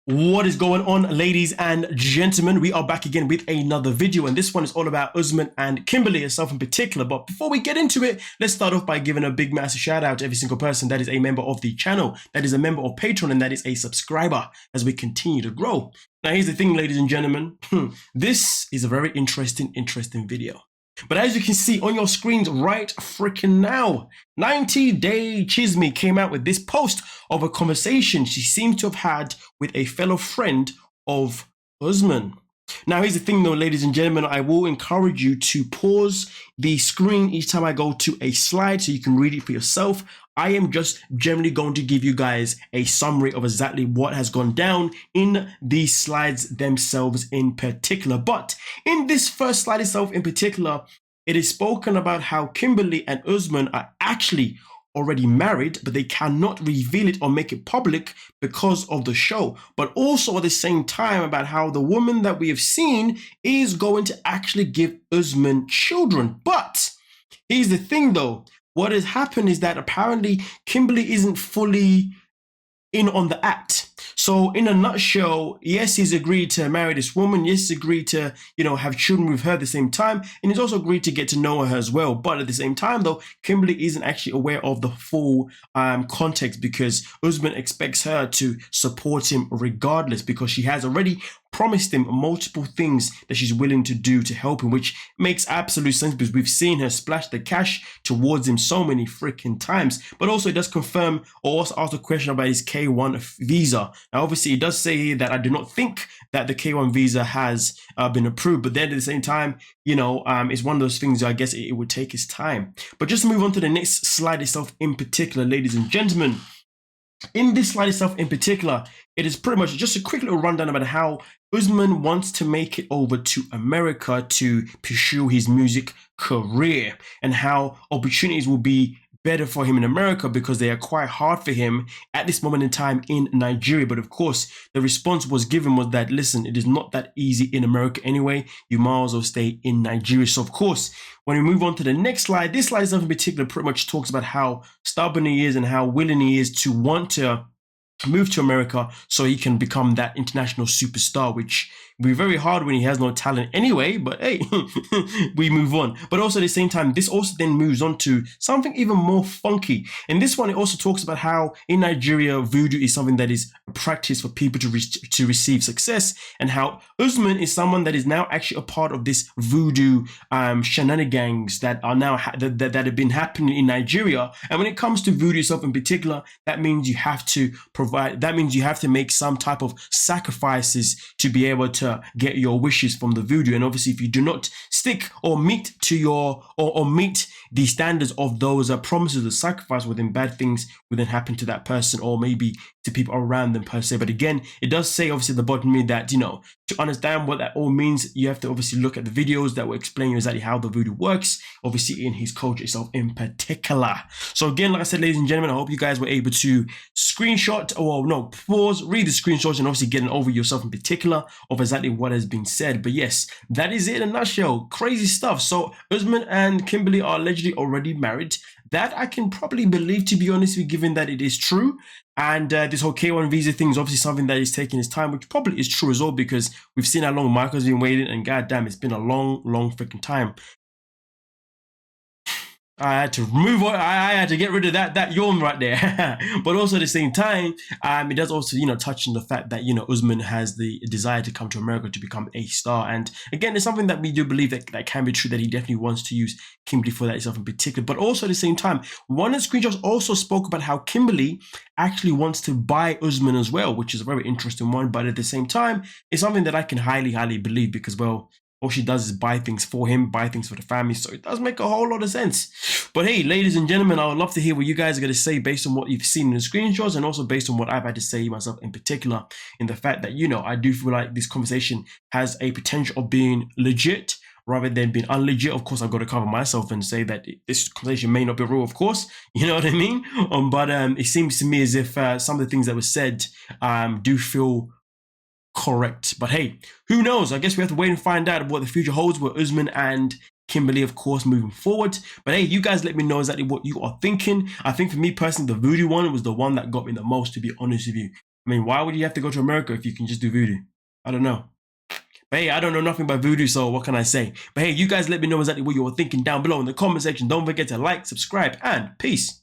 What is going on, ladies and gentlemen? We are back again with another video, and this one is all about Usman and Kimberly herself in particular. But before we get into it, let's start off by giving a big massive shout out to every single person that is a member of the channel, that is a member of Patreon, and that is a subscriber as we continue to grow. Now here's the thing, ladies and gentlemen, this is a very interesting video. But as you can see on your screens right freaking now, 90 Day Chisme came out with this post of a conversation she seems to have had with a fellow friend of Usman. Now here's the thing though, ladies and gentlemen, I will encourage you to pause the screen each time I go to a slide so you can read it for yourself. I am just generally going to give you guys a summary of exactly what has gone down in these slides themselves in particular. But in this first slide itself in particular, it is spoken about how Kimberly and Usman are actually already married, but they cannot reveal it or make it public because of the show. But also at the same time about how the woman that we have seen is going to actually give Usman children. But here's the thing though, what has happened is that apparently Kimberly isn't fully in on the act. So in a nutshell, yes, he's agreed to marry this woman. Yes, he's agreed to, have children with her at the same time. And he's also agreed to get to know her as well. But at the same time, though, Kimberly isn't actually aware of the full context because Usman expects her to support him regardless because she has already promised him multiple things that she's willing to do to help him, which makes absolute sense because we've seen her splash the cash towards him so many freaking times. But also it does confirm or also ask a question about his K1 visa. Now obviously it does say here that I do not think that the K1 visa has been approved, but then at the same time, it's one of those things I guess it would take its time. But just to move on to the next slide itself in particular, ladies and gentlemen, in this slide itself in particular, it is pretty much just a quick little rundown about how Usman wants to make it over to America to pursue his music career and how opportunities will be better for him in America because they are quite hard for him at this moment in time in Nigeria. But of course, the response was given was that, listen, it is not that easy in America anyway. You might as well stay in Nigeria. So of course, when we move on to the next slide, this slide in particular pretty much talks about how stubborn he is and how willing he is to want to move to America so he can become that international superstar, which will be very hard when he has no talent anyway, but hey, we move on. But also at the same time, this also then moves on to something even more funky. In this one, it also talks about how in Nigeria, voodoo is something that is a practice for people to receive success, and how Usman is someone that is now actually a part of this voodoo shenanigans that are now that have been happening in Nigeria. And when it comes to voodoo itself in particular, that means you have to make some type of sacrifices to be able to get your wishes from the voodoo. And obviously if you do not stick or meet to your or meet the standards of those promises of sacrifice, well then bad things will then happen to that person or maybe to people around them per se. But again, it does say obviously at the bottom here that to understand what that all means, you have to obviously look at the videos that will explain exactly how the voodoo works, obviously in his culture itself in particular. So again, like I said, ladies and gentlemen, I hope you guys were able to pause, read the screenshots and obviously get an overview yourself in particular of exactly what has been said. But yes, that is it in a nutshell. Crazy stuff. So Usman and Kimberly are allegedly already married. That I can probably believe, to be honest with you, given that it is true. And this whole K1 visa thing is obviously something that is taking its time, which probably is true as well, because we've seen how long Michael's been waiting, and goddamn, it's been a long freaking time. I had to move on. I had to get rid of that yawn right there. But also at the same time, it does also, touch on the fact that, Usman has the desire to come to America to become a star. And again, it's something that we do believe that can be true, that he definitely wants to use Kimberly for that itself in particular. But also at the same time, one of the screenshots also spoke about how Kimberly actually wants to buy Usman as well, which is a very interesting one. But at the same time, it's something that I can highly believe because, well, all she does is buy things for him, buy things for the family. So it does make a whole lot of sense. But hey, ladies and gentlemen, I would love to hear what you guys are going to say based on what you've seen in the screenshots and also based on what I've had to say myself in particular, in the fact that, I do feel like this conversation has a potential of being legit rather than being unlegit. Of course, I've got to cover myself and say that this conversation may not be real, of course. You know what I mean? But it seems to me as if some of the things that were said do feel correct. But hey, who knows? I guess we have to wait and find out what the future holds with Usman and Kimberly, of course, moving forward. But hey, you guys let me know exactly what you are thinking. I think for me personally, the voodoo one was the one that got me the most, to be honest with you. I mean, why would you have to go to America if you can just do voodoo? I don't know. But hey, I don't know nothing about voodoo, so what can I say? But hey, you guys let me know exactly what you're thinking down below in the comment section. Don't forget to like, subscribe, and peace.